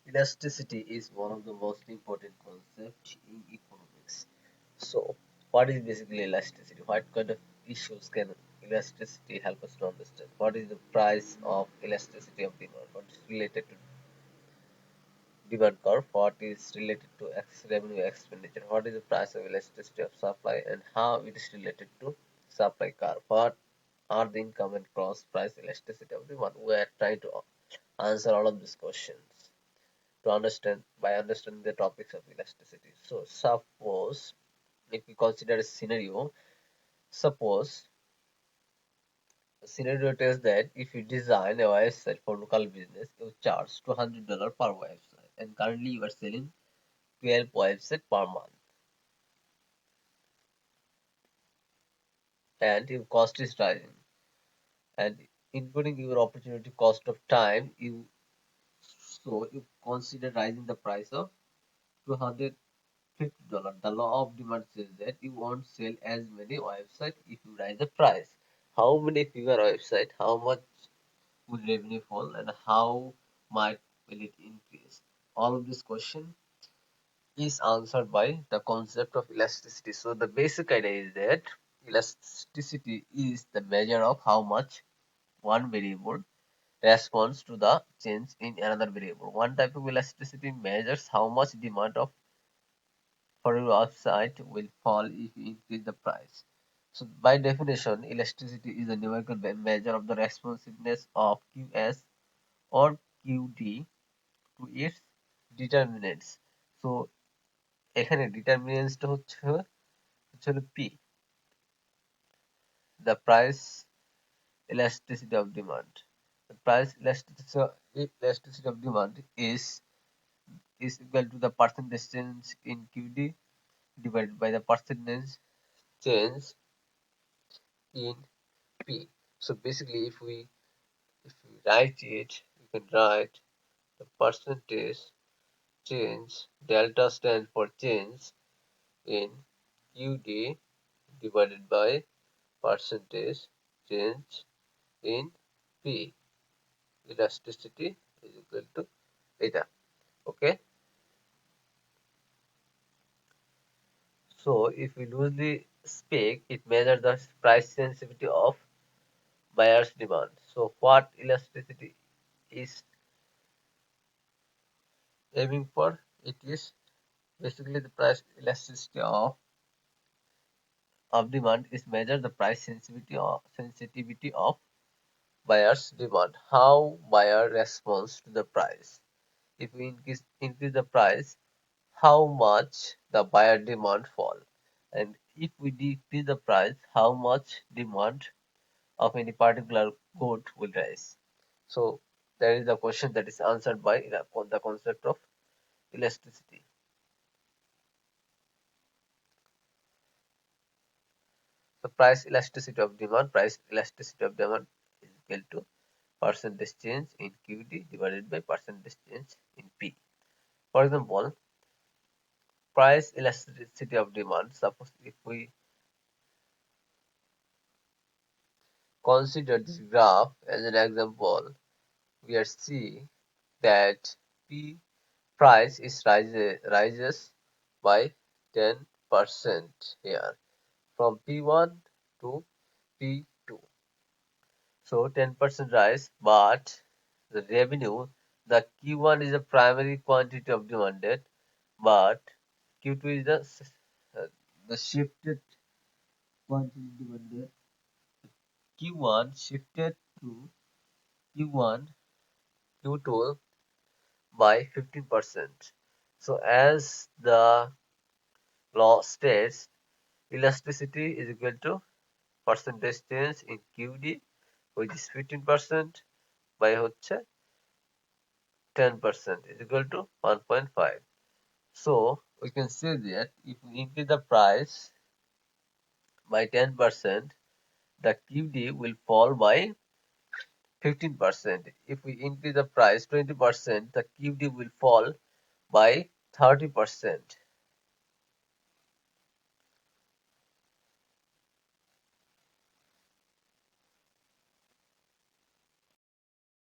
Elasticity is one of the most important concepts in economics. So, what is basically elasticity? What kind of issues can elasticity help us to understand? What is the price of elasticity of demand? What is related to demand curve? What is related to revenue expenditure? What is the price of elasticity of supply and how it is related to supply curve? What are the income and cross price elasticity of demand? We are trying to answer all of these questions to understand by understanding the topics of elasticity. So suppose if we consider a scenario, suppose the scenario tells that if you design a website for local business, you charge $200 per website, and currently you are selling 12 websites per month, and your cost is rising, and including your opportunity cost of time, you consider rising the price of $250. The law of demand says that you won't sell as many websites if you raise the price. How many fewer websites, how much will revenue fall, and how might will it increase? All of this question is answered by the concept of elasticity. So the basic idea is that elasticity is the measure of how much one variable responds to the change in another variable. One type of elasticity measures how much demand of for your website will fall if you increase the price. So by definition, elasticity is a numerical measure of the responsiveness of QS or QD to its determinants. So এখানে ডিটারমিনেন্টসটা হচ্ছে হলো P, the price elasticity of demand. The price elasticity of demand is equal to the percentage change in QD divided by the percentage change in P. So basically, if we write it, you can write the percentage change. Delta stands for change in QD divided by percentage change in P. Elasticity is equal to eta. Okay. So if we loosely speak, it measures the price sensitivity of buyer's demand. So what elasticity is aiming for? It is basically the price elasticity of demand is measure the price sensitivity of buyer's demand. How buyer responds to the price. If we increase the price, how much the buyer demand fall, and if we decrease the price, how much demand of any particular good will rise. So that is the question that is answered by the concept of elasticity. The price elasticity of demand is equal to percentage change in QD divided by percentage change in P. For example, price elasticity of demand. Suppose if we consider this graph as an example, we are seeing that P price is rises by 10% here from P1 to P2. So 10% rise, but the revenue, the Q1 is the primary quantity of demanded, but Q2 is the shifted quantity demanded. Q1 shifted to Q1, Q2 by 15%. So as the law states, elasticity is equal to percentage change in QD, which is 15% by হচ্ছে 10% is equal to 1.5. So we can say that if we increase the price by 10%, the QD will fall by 15%. If we increase the price 20%, the QD will fall by 30%.